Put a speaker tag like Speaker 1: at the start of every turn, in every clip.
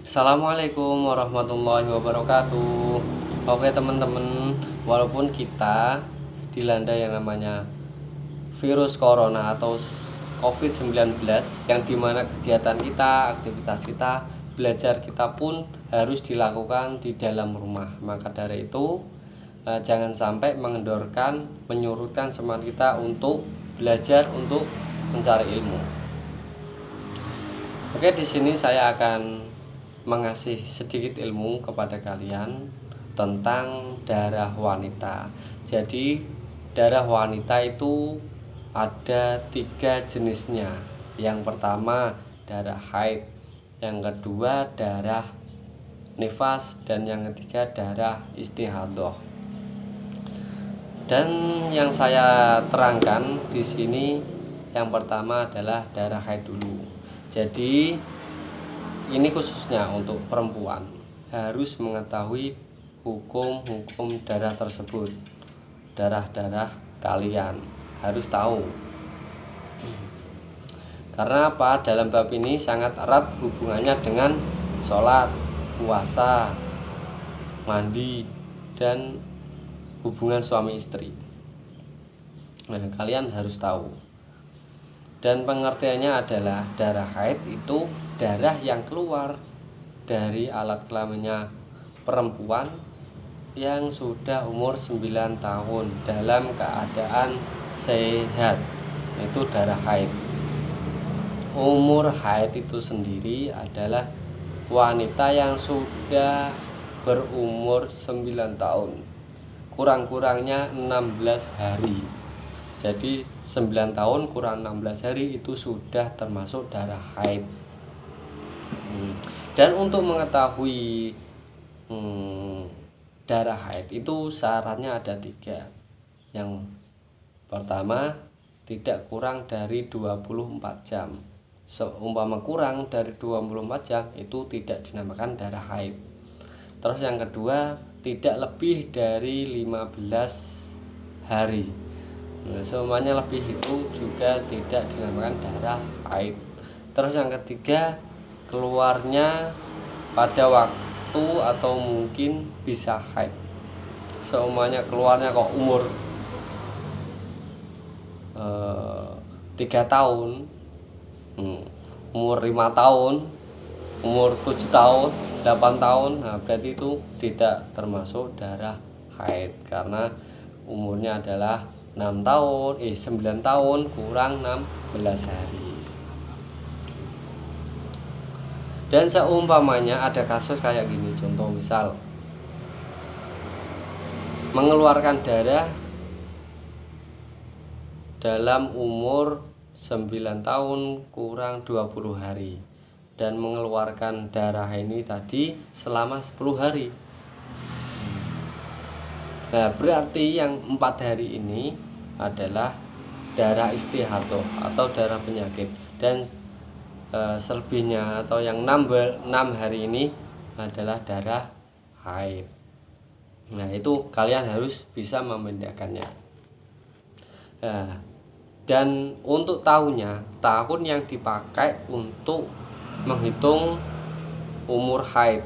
Speaker 1: Assalamualaikum warahmatullahi wabarakatuh. Oke teman-teman, walaupun kita dilanda yang namanya virus corona atau COVID-19, yang dimana kegiatan kita, aktivitas kita, belajar kita pun harus dilakukan di dalam rumah. Maka dari itu jangan sampai mengendorkan, menyurutkan semangat kita untuk belajar, untuk mencari ilmu. Oke, di sini saya akan mengasih sedikit ilmu kepada kalian tentang darah wanita. Jadi darah wanita itu ada 3 jenisnya. Yang pertama darah haid, yang kedua darah nifas, dan yang ketiga darah istihadah. Dan yang saya terangkan di sini yang pertama adalah darah haid dulu. Jadi ini khususnya untuk perempuan, harus mengetahui hukum-hukum darah tersebut. Darah-darah kalian harus tahu. Karena apa? Dalam bab ini sangat erat hubungannya dengan sholat, puasa, mandi, dan hubungan suami istri. Nah, kalian harus tahu. Dan pengertiannya adalah darah haid itu darah yang keluar dari alat kelaminnya perempuan yang sudah umur 9 tahun dalam keadaan sehat. Itu darah haid. Umur haid itu sendiri adalah wanita yang sudah berumur 9 tahun, kurang-kurangnya 16 hari. Jadi 9 tahun kurang 16 hari itu sudah termasuk darah haid. Dan untuk mengetahui darah haid itu syaratnya ada 3. Yang pertama, tidak kurang dari 24 jam. Seumpama kurang dari 24 jam itu tidak dinamakan darah haid. Terus yang kedua, tidak lebih dari 15 hari. Semuanya lebih itu juga tidak dinamakan darah haid. Terus yang ketiga, keluarnya pada waktu atau mungkin bisa haid. Semuanya keluarnya kok umur 3 tahun, umur 5 tahun, umur 7 tahun, 8 tahun, nah berarti itu tidak termasuk darah haid karena umurnya adalah 9 tahun kurang 16 hari. Dan seumpamanya ada kasus kayak gini, contoh misal mengeluarkan darah dalam umur 9 tahun kurang 20 hari dan mengeluarkan darah ini tadi selama 10 hari. Nah, berarti yang 4 hari ini adalah darah istihadah atau darah penyakit, dan selebihnya atau yang 6 hari ini adalah darah haid. Nah, itu kalian harus bisa membedakannya. Nah, dan untuk tahun yang dipakai untuk menghitung umur haid,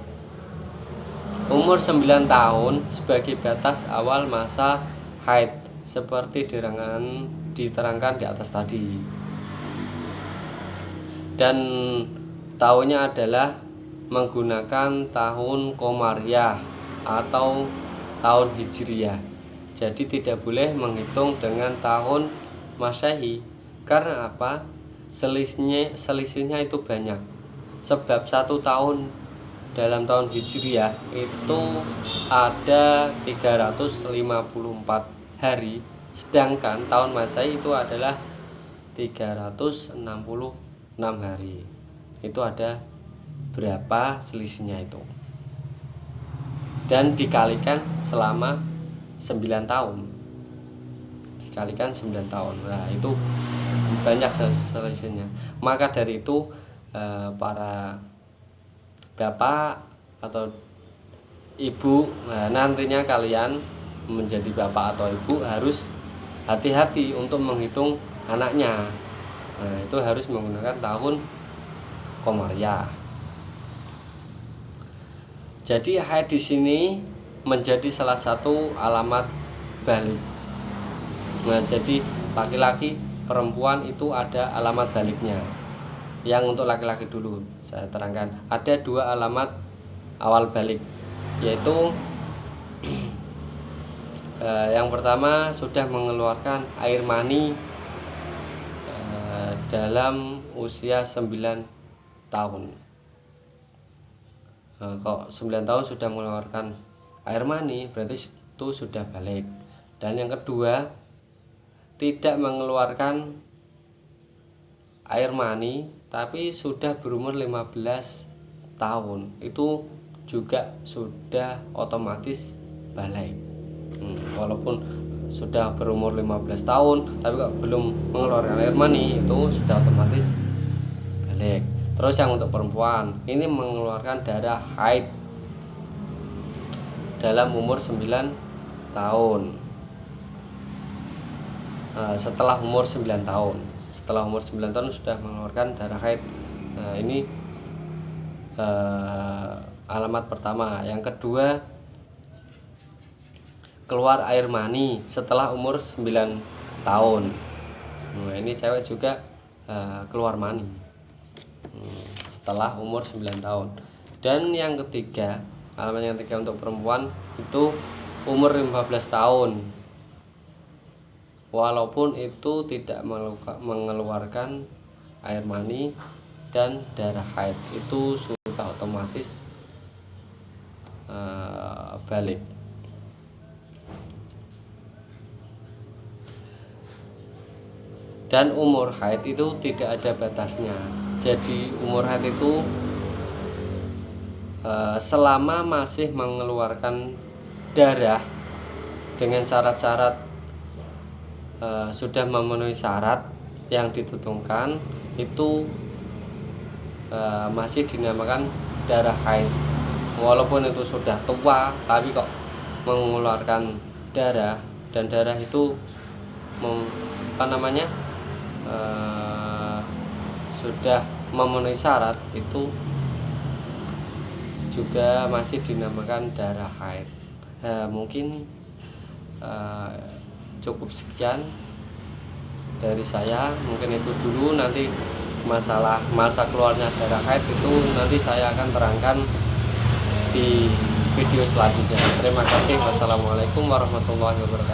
Speaker 1: umur 9 tahun sebagai batas awal masa haid seperti diterangkan di atas tadi. Dan tahunnya adalah menggunakan tahun Komariah atau tahun Hijriah. Jadi tidak boleh menghitung dengan tahun Masehi. Karena apa? Selisihnya itu banyak. Sebab 1 tahun dalam tahun Hijriah itu ada 354 hari, sedangkan tahun Masehi itu adalah 366 hari. Itu ada berapa selisihnya itu, dan dikalikan selama 9 tahun, dikalikan 9 tahun. Nah, itu banyak selisihnya. Maka dari itu para bapak atau ibu, nah nantinya kalian menjadi bapak atau ibu harus hati-hati untuk menghitung anaknya. Nah, itu harus menggunakan tahun Komariah. Jadi haid di sini menjadi salah satu alamat balik. Nah, jadi laki-laki perempuan itu ada alamat baliknya. Yang untuk laki-laki dulu saya terangkan, ada 2 alamat awal balik, yaitu yang pertama sudah mengeluarkan air mani dalam usia 9 tahun. Kok 9 tahun sudah mengeluarkan air mani, berarti itu sudah balik. Dan yang kedua, tidak mengeluarkan air mani tapi sudah berumur 15 tahun, itu juga sudah otomatis balik. Walaupun sudah berumur 15 tahun tapi kok belum mengeluarkan air mani, itu sudah otomatis balik. Terus yang untuk perempuan, ini mengeluarkan darah haid dalam umur 9 tahun. Setelah umur 9 tahun. Setelah umur 9 tahun sudah mengeluarkan darah haid. Ini alamat pertama. Yang kedua, keluar air mani setelah umur 9 tahun. Ini cewek juga keluar mani setelah umur 9 tahun. Dan yang ketiga, alamat yang ketiga untuk perempuan itu umur 15 tahun, walaupun itu tidak mengeluarkan air mani dan darah haid, itu sudah otomatis balik. Dan umur haid itu tidak ada batasnya. Jadi umur haid itu selama masih mengeluarkan darah dengan syarat-syarat sudah memenuhi syarat yang ditentukan, itu masih dinamakan darah haid. Walaupun itu sudah tua tapi kok mengeluarkan darah, dan darah itu sudah memenuhi syarat, itu juga masih dinamakan darah haid. Mungkin cukup sekian dari saya, mungkin itu dulu. Nanti masalah masa keluarnya darah haid itu nanti saya akan terangkan di video selanjutnya. Terima kasih. Wassalamualaikum warahmatullahi wabarakatuh.